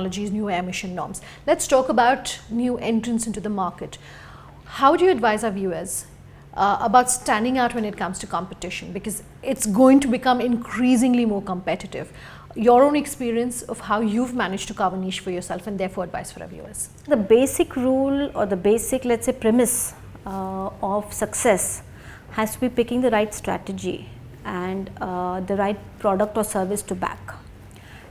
technologies, new emission norms. Let's talk about new entrants into the market. How do you advise our viewers about standing out when it comes to competition, because it's going to become increasingly more competitive? Your own experience of how you've managed to carve a niche for yourself, and therefore advice for our viewers. The basic rule or the basic, let's say, premise of success has to be picking the right strategy and the right product or service to back.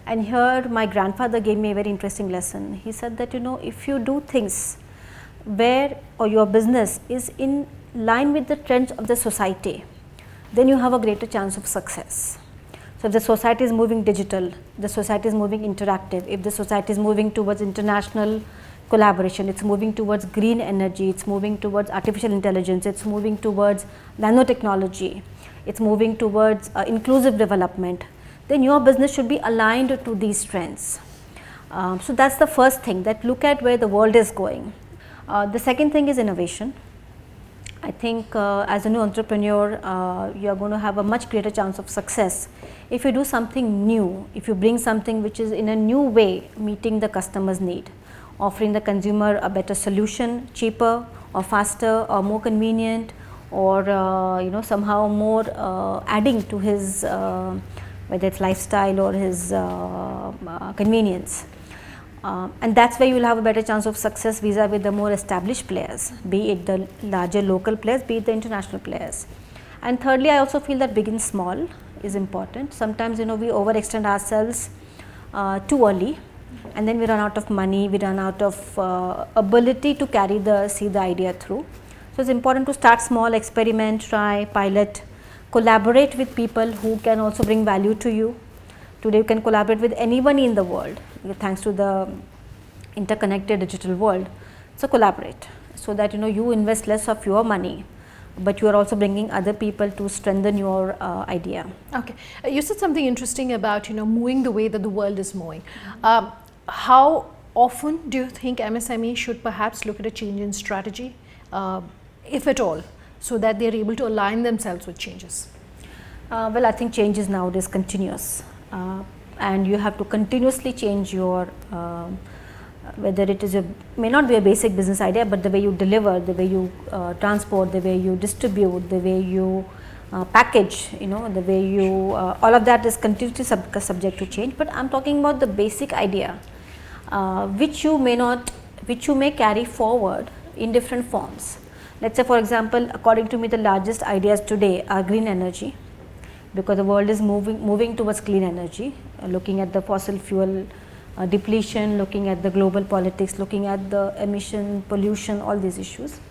And here my grandfather gave me a very interesting lesson. He said that, you know, if you do things where or your business is in line with the trends of the society, then you have a greater chance of success. So if the society is moving digital, the society is moving interactive, if the society is moving towards international collaboration, it's moving towards green energy, it's moving towards artificial intelligence, it's moving towards nanotechnology, it's moving towards inclusive development, then your business should be aligned to these trends. So that's the first thing, that look at where the world is going. The second thing is innovation. I think as a new entrepreneur, you are going to have a much greater chance of success if you do something new, if you bring something which is in a new way meeting the customer's need, offering the consumer a better solution, cheaper or faster or more convenient, or you know, somehow more adding to his whether it's lifestyle or his convenience. And that's where you will have a better chance of success vis-a-vis the more established players, be it the larger local players, be it the international players. And thirdly, I also feel that begin small is important. Sometimes, you know, we overextend ourselves too early, and then we run out of money, we run out of ability to see the idea through. So it's important to start small, experiment, try, pilot, collaborate with people who can also bring value to you. Today you can collaborate with anyone in the world thanks to the interconnected digital world. So collaborate, so that, you know, you invest less of your money, but you are also bringing other people to strengthen your idea. Okay, you said something interesting about, you know, moving the way that the world is moving. How often do you think MSME should perhaps look at a change in strategy, if at all, so that they are able to align themselves with changes? Well, I think change is nowadays continuous, and you have to continuously change your whether it is may not be a basic business idea, but the way you deliver, the way you transport, the way you distribute, the way you package, you know, the way you all of that is continuously subject to change. But I'm talking about the basic idea, which you may carry forward in different forms. Let's say, for example, according to me, the largest ideas today are green energy, because the world is moving towards clean energy, looking at the fossil fuel depletion, looking at the global politics, looking at the emission, pollution, all these issues.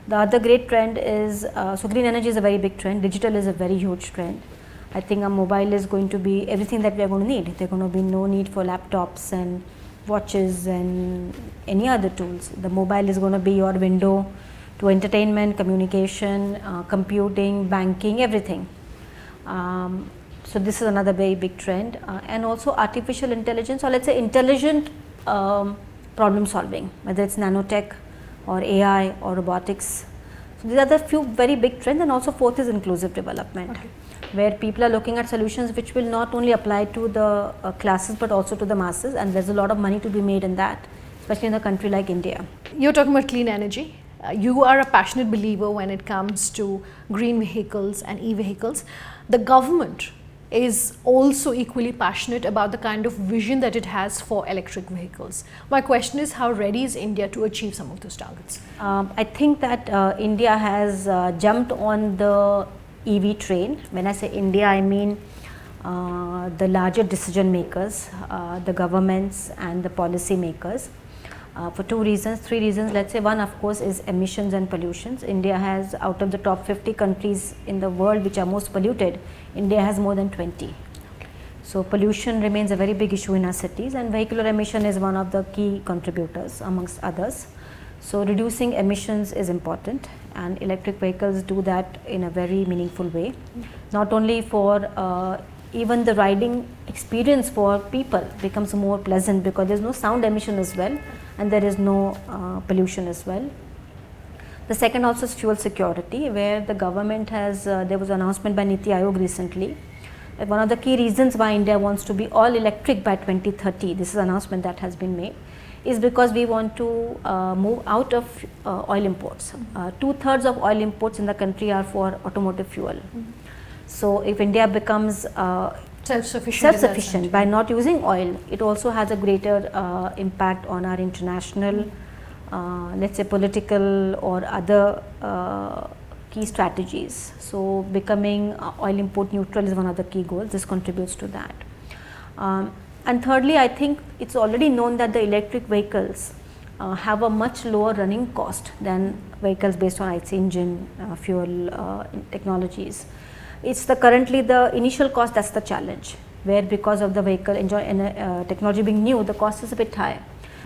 The other great trend is, so green energy is a very big trend, digital is a very huge trend. I think a mobile is going to be everything that we are going to need. There are going to be no need for laptops and watches and any other tools. The mobile is going to be your window to entertainment, communication, computing, banking, everything. So this is another very big trend, and also artificial intelligence, or let's say intelligent problem solving, whether it's nanotech or AI or robotics. So these are the few very big trends. And also fourth is inclusive development, okay, where people are looking at solutions which will not only apply to the classes but also to the masses, and there's a lot of money to be made in that, especially in a country like India. You're talking about clean energy. You are a passionate believer when it comes to green vehicles and e-vehicles. The government is also equally passionate about the kind of vision that it has for electric vehicles. My question is, how ready is India to achieve some of those targets? I think that India has jumped on the EV train. When I say India, I mean the larger decision makers, the governments and the policy makers. For three reasons. Let's say one, of course, is emissions and pollutions. India has, out of the top 50 countries in the world which are most polluted, India has more than 20. So pollution remains a very big issue in our cities, and vehicular emission is one of the key contributors amongst others. So reducing emissions is important, and electric vehicles do that in a very meaningful way, not only for even the riding experience for people becomes more pleasant, because there is no sound emission as well, and there is no pollution as well. The second also is fuel security, where the government has, there was an announcement by Niti Aayog recently One of the key reasons why India wants to be all electric by 2030, this is an announcement that has been made, is because we want to move out of oil imports. 2/3 of oil imports in the country are for automotive fuel. So if India becomes self-sufficient by not using oil, it also has a greater impact on our international, let's say political or other key strategies. So becoming oil import neutral is one of the key goals. This contributes to that. And thirdly, I think it's already known that the electric vehicles have a much lower running cost than vehicles based on IC engine fuel technologies. It's currently the initial cost that's the challenge, where because of the vehicle technology being new, the cost is a bit high.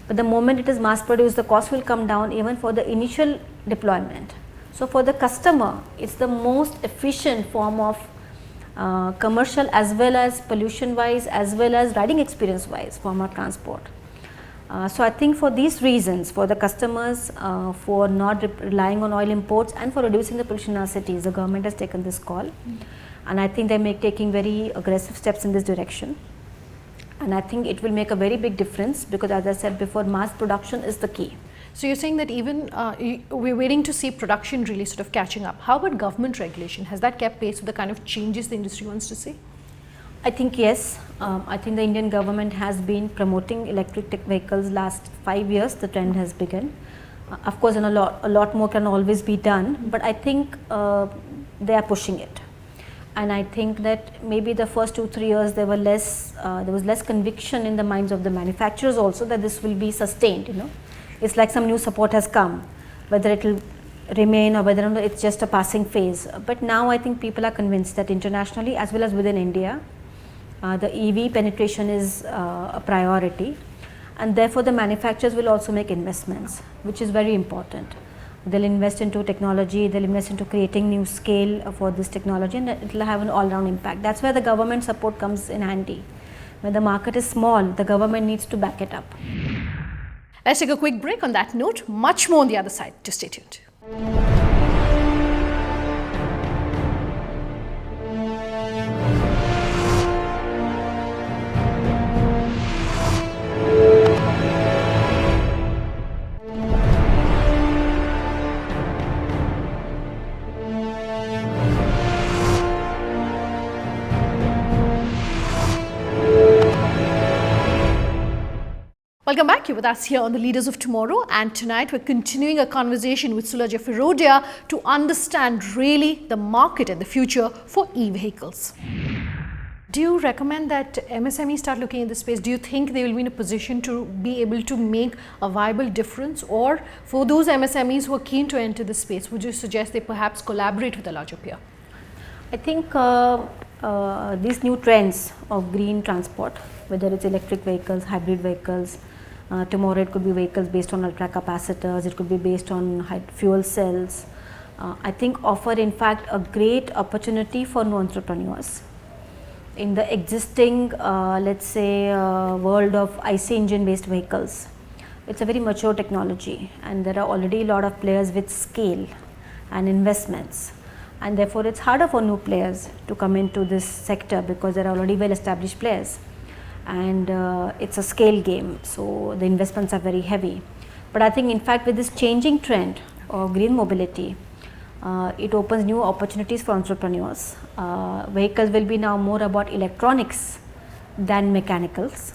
But the moment it is mass produced, the cost will come down even for the initial deployment. So for the customer, it's the most efficient form of commercial as well as pollution wise as well as riding experience wise form of transport. So I think for these reasons, for the customers, for not relying on oil imports and for reducing the pollution in our cities, the government has taken this call, and I think they're taking very aggressive steps in this direction. And I think it will make a very big difference because, as I said before, mass production is the key. So you're saying that even we're waiting to see production really sort of catching up. How about government regulation? Has that kept pace with the kind of changes the industry wants to see? I think yes. I think the Indian government has been promoting electric vehicles last 5 years. The trend has begun. Of course, a lot more can always be done, but I think they are pushing it. And I think that maybe the first 2-3 years there was less conviction in the minds of the manufacturers also that this will be sustained. It's like some new support has come, whether it will remain or whether it's just a passing phase. But now I think people are convinced that internationally as well as within India, the EV penetration is a priority, and therefore the manufacturers will also make investments, which is very important. They'll invest into technology, they'll invest into creating new scale for this technology, and it will have an all-round impact. That's where the government support comes in handy. When the market is small, the government needs to back it up. Let's take a quick break. On that note, much more on the other side. Just stay tuned. Welcome back. You're with us here on the Leaders of Tomorrow, and tonight we're continuing a conversation with Sullaja Firodia to understand really the market and the future for e-vehicles. Do you recommend that MSMEs start looking at this space? Do you think they will be in a position to be able to make a viable difference? Or for those MSMEs who are keen to enter this space, would you suggest they perhaps collaborate with a larger peer? I think these new trends of green transport, whether it's electric vehicles, hybrid vehicles, tomorrow it could be vehicles based on ultra capacitors, it could be based on fuel cells, I think offer in fact a great opportunity for new entrepreneurs. In the existing let's say world of IC engine based vehicles, it's a very mature technology and there are already a lot of players with scale and investments, and therefore it's harder for new players to come into this sector because there are already well established players, and it's a scale game, so the investments are very heavy. But I think in fact with this changing trend of green mobility, it opens new opportunities for entrepreneurs. Vehicles will be now more about electronics than mechanicals.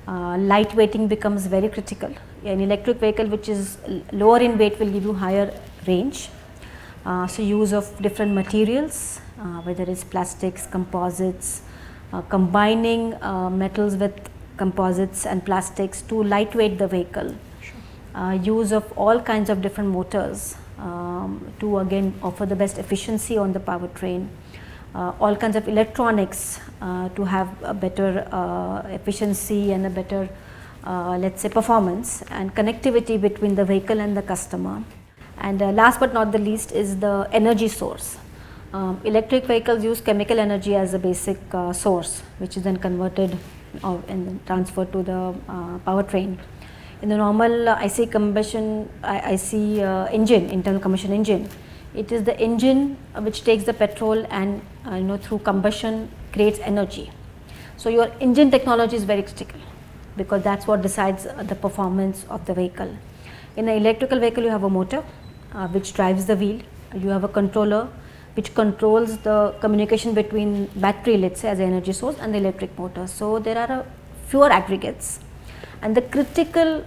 Lightweighting becomes very critical. An electric vehicle which is lower in weight will give you higher range. So use of different materials, whether it's plastics, composites, combining metals with composites and plastics to lightweight the vehicle. Sure. Use of all kinds of different motors to again offer the best efficiency on the powertrain. All kinds of electronics to have a better efficiency and a better let's say performance, and connectivity between the vehicle and the customer. And last but not the least is the energy source. Electric vehicles use chemical energy as a basic source, which is then converted and then transferred to the powertrain. In the normal IC engine, internal combustion engine, it is the engine which takes the petrol and through combustion creates energy. So your engine technology is very critical, because that's what decides the performance of the vehicle. In an electrical vehicle, you have a motor which drives the wheel. You have a controller which controls the communication between battery, let's say, as an energy source, and the electric motor. So there are fewer aggregates, and the critical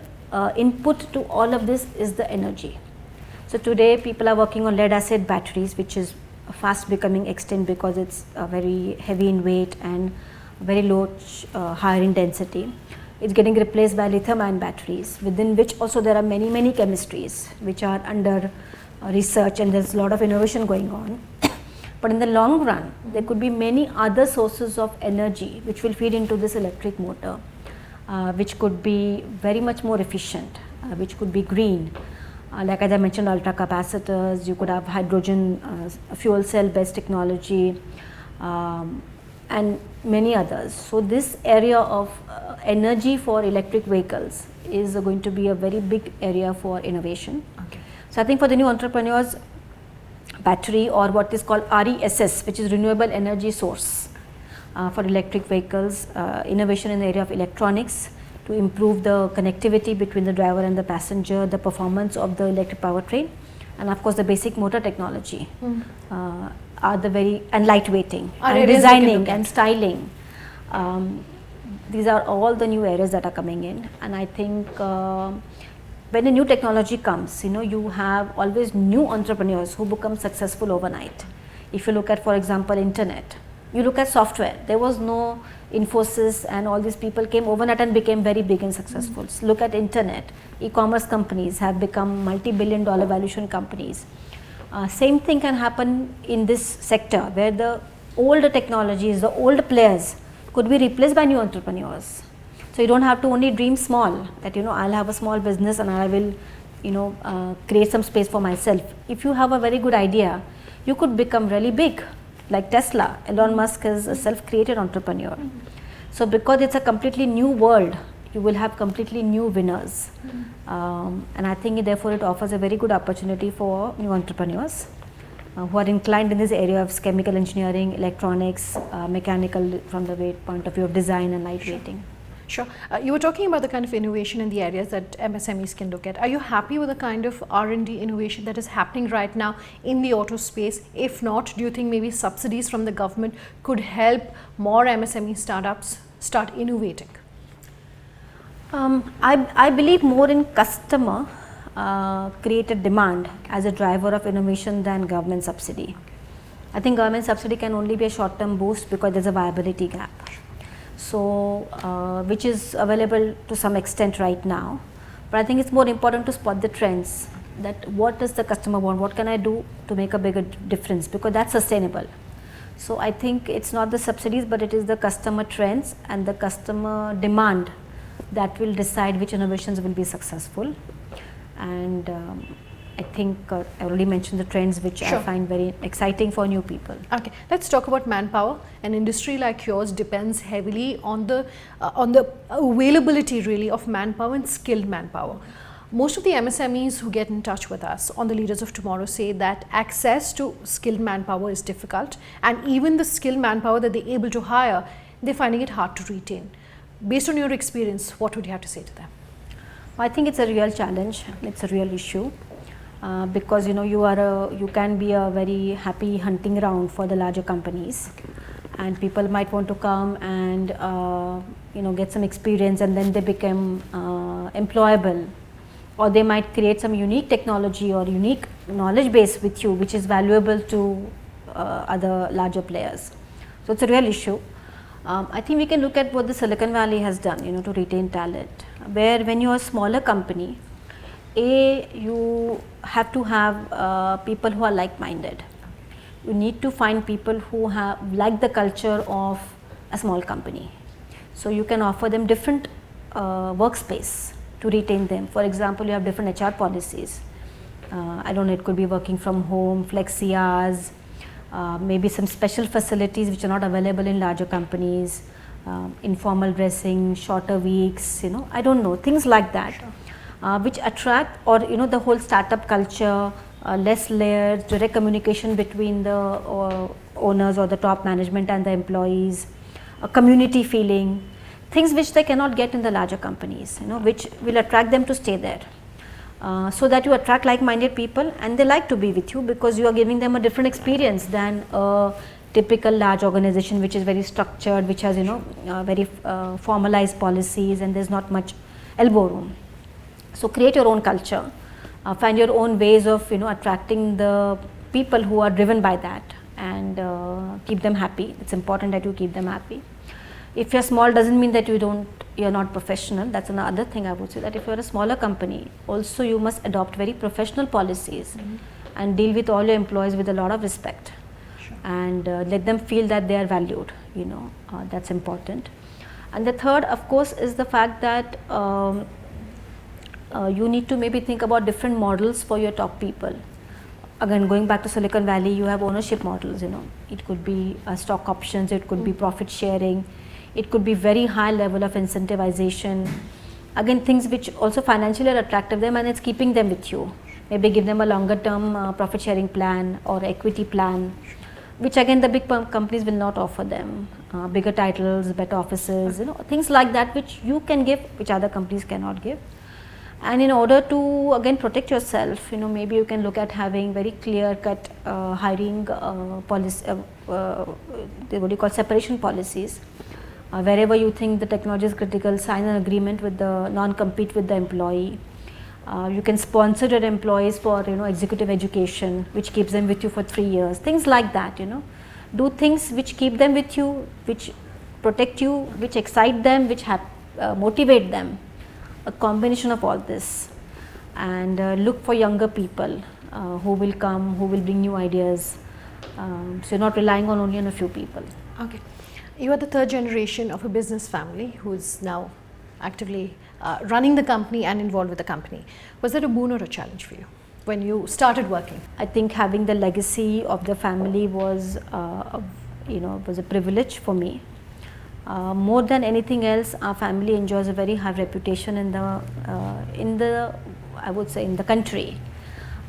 input to all of this is the energy. So today people are working on lead acid batteries, which is fast becoming extinct because it's very heavy in weight and very low, higher in density. It's getting replaced by lithium ion batteries, within which also there are many chemistries which are under research, and there's a lot of innovation going on. But in the long run, there could be many other sources of energy which will feed into this electric motor, which could be very much more efficient, which could be green. Like as I mentioned, ultra capacitors, you could have hydrogen fuel cell based technology, and many others. So this area of energy for electric vehicles is going to be a very big area for innovation. Okay. So I think for the new entrepreneurs, battery, or what is called RESS, which is renewable energy source for electric vehicles, innovation in the area of electronics to improve the connectivity between the driver and the passenger, the performance of the electric powertrain, and of course the basic motor technology are the very, and lightweighting and designing and styling. These are all the new areas that are coming in, and I think when a new technology comes, you have always new entrepreneurs who become successful overnight. If you look at, for example, internet, you look at software, there was no Infosys and all these people came overnight and became very big and successful. So look at internet, e-commerce companies have become multi-billion-dollar valuation companies. Same thing can happen in this sector, where the older technologies, the old players could be replaced by new entrepreneurs. So you don't have to only dream small, that I'll have a small business and I will create some space for myself. If you have a very good idea, you could become really big. Like Tesla, Elon Musk is a self-created entrepreneur. So because it's a completely new world, you will have completely new winners. And I think therefore it offers a very good opportunity for new entrepreneurs who are inclined in this area of chemical engineering, electronics, mechanical from the point of view of design and lightweighting. Sure. You were talking about the kind of innovation in the areas that MSMEs can look at. Are you happy with the kind of R&D innovation that is happening right now in the auto space? If not, do you think maybe subsidies from the government could help more MSME startups start innovating? I believe more in customer created demand as a driver of innovation than government subsidy. I think government subsidy can only be a short-term boost because there's a viability gap. So, which is available to some extent right now, but I think it's more important to spot the trends, that what does the customer want, what can I do to make a bigger difference, because that's sustainable. So I think it's not the subsidies, but it is the customer trends and the customer demand that will decide which innovations will be successful. And I think I already mentioned the trends which Sure. I find very exciting for new people. Okay, let's talk about manpower. An industry like yours depends heavily on the availability really of manpower and skilled manpower. Most of the MSMEs who get in touch with us on the Leaders of Tomorrow say that access to skilled manpower is difficult, and even the skilled manpower that they're able to hire, they're finding it hard to retain. Based on your experience, what would you have to say to them? I think it's a real challenge, it's a real issue. Because you can be a very happy hunting ground for the larger companies, and people might want to come and get some experience, and then they become employable, or they might create some unique technology or unique knowledge base with you which is valuable to other larger players. So it's a real issue. I think we can look at what the Silicon Valley has done to retain talent, where when you are a smaller company, you have to have people who are like-minded. You need to find people who like the culture of a small company. So you can offer them different workspace to retain them. For example, you have different HR policies. I don't know, it could be working from home, flexi hours, maybe some special facilities which are not available in larger companies, informal dressing, shorter weeks, I don't know, things like that. Sure. Which attract, or the whole startup culture, less layers, direct communication between the owners or the top management and the employees, a community feeling, things which they cannot get in the larger companies, which will attract them to stay there. So that you attract like-minded people and they like to be with you because you are giving them a different experience than a typical large organization which is very structured, which has very formalized policies and there is not much elbow room. So create your own culture, find your own ways of attracting the people who are driven by that and keep them happy. It's important that you keep them happy. If you're small doesn't mean that you're not professional. That's another thing I would say, that if you're a smaller company, also you must adopt very professional policies and deal with all your employees with a lot of respect and let them feel that they are valued, that's important. And the third of course is the fact that you need to maybe think about different models for your top people. Again, going back to Silicon Valley, you have ownership models, it could be stock options, it could be profit sharing, it could be very high level of incentivization, again things which also financially are attractive them and it's keeping them with you. Maybe give them a longer term profit sharing plan or equity plan, which again the big companies will not offer them. Bigger titles, better offices, things like that which you can give, which other companies cannot give. And in order to again protect yourself, maybe you can look at having very clear cut hiring policy, what do you call, separation policies. Wherever you think the technology is critical, sign an agreement with the non-compete with the employee. You can sponsor your employees for executive education, which keeps them with you for 3 years. Things like that, do things which keep them with you, which protect you, which excite them, which motivate them. A combination of all this, and look for younger people who will come, who will bring new ideas. So you're not relying only on a few people. Okay. You are the third generation of a business family who is now actively running the company and involved with the company. Was that a boon or a challenge for you when you started working? I think having the legacy of the family was, was a privilege for me. More than anything else, our family enjoys a very high reputation in the I would say in the country.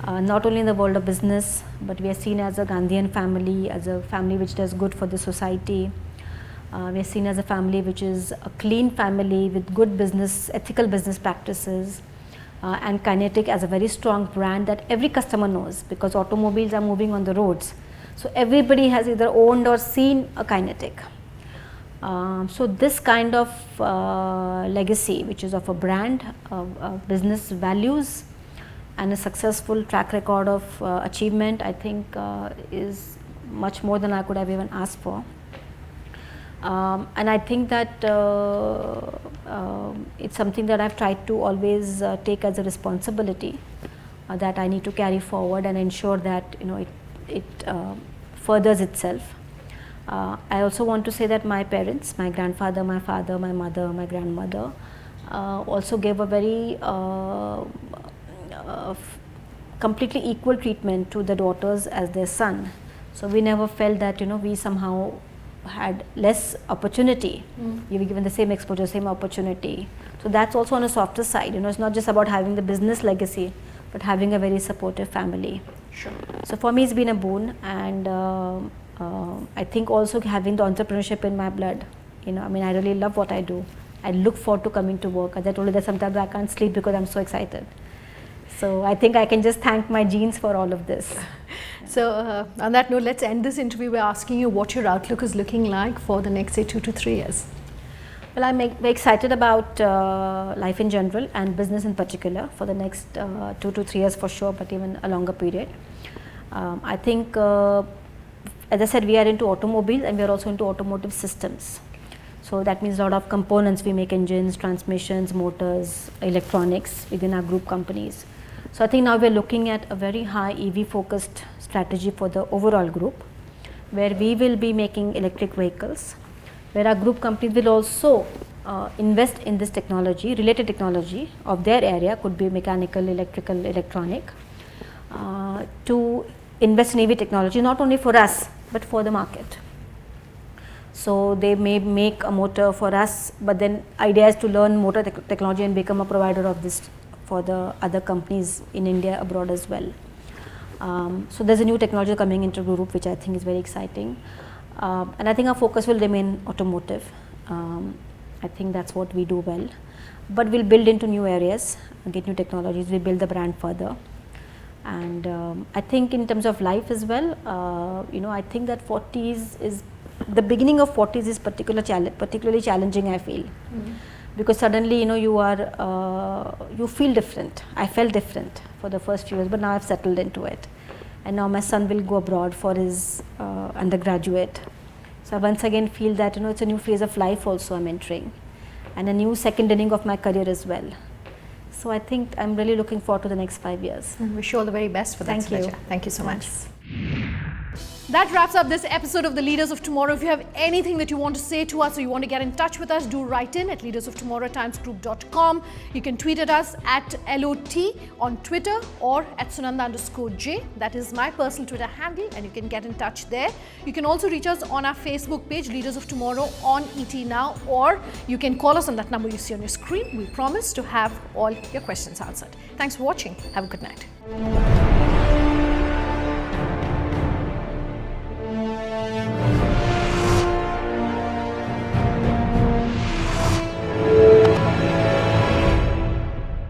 Not only in the world of business, but we are seen as a Gandhian family, as a family which does good for the society. We are seen as a family which is a clean family with good business, ethical business practices, and Kinetic as a very strong brand that every customer knows, because automobiles are moving on the roads. So everybody has either owned or seen a Kinetic. So this kind of legacy, which is of a brand, business values and a successful track record of achievement, I think is much more than I could have even asked for. And I think that it's something that I've tried to always take as a responsibility that I need to carry forward and ensure that it furthers itself. I also want to say that my parents, my grandfather, my father, my mother, my grandmother also gave a very completely equal treatment to the daughters as their son. So we never felt that we somehow had less opportunity. We were given the same exposure, same opportunity. So that's also on a softer side. It's not just about having the business legacy, but having a very supportive family. Sure. So for me, it's been a boon, and I think also having the entrepreneurship in my blood. I really love what I do. I look forward to coming to work. As I told you that sometimes I can't sleep because I'm so excited. So I think I can just thank my genes for all of this. So on that note, let's end this interview by asking you what your outlook is looking like for the next, say, 2 to 3 years. Well, I'm very excited about life in general and business in particular for the next 2 to 3 years for sure, but even a longer period. I think, as I said, we are into automobiles and we are also into automotive systems. So that means a lot of components. We make engines, transmissions, motors, electronics within our group companies. So I think now we're looking at a very high EV focused strategy for the overall group, where we will be making electric vehicles, where our group companies will also invest in this technology, related technology of their area, could be mechanical, electrical, electronic, to invest in EV technology, not only for us, but for the market. So they may make a motor for us, but then idea is to learn motor technology and become a provider of this for the other companies in India, abroad as well. So there's a new technology coming into group which I think is very exciting, and I think our focus will remain automotive. I think that's what we do well, but we'll build into new areas, get new technologies, we build the brand further. And I think in terms of life as well, I think that 40s is, the beginning of 40s is particularly challenging, I feel. Because suddenly, you feel different. I felt different for the first few years, but now I've settled into it. And now my son will go abroad for his undergraduate. So I once again feel that, it's a new phase of life also I'm entering, and a new second inning of my career as well. So I think I'm really looking forward to the next 5 years. Wish you all the very best for that, Thank you. Sullaja. Thank you so much. Thanks. That wraps up this episode of the Leaders of Tomorrow. If you have anything that you want to say to us or you want to get in touch with us, do write in at leadersoftomorrowtimesgroup.com. You can tweet at us at LOT on Twitter or at Sunanda_J. That is my personal Twitter handle, and you can get in touch there. You can also reach us on our Facebook page, Leaders of Tomorrow on ET Now, or you can call us on that number you see on your screen. We promise to have all your questions answered. Thanks for watching. Have a good night.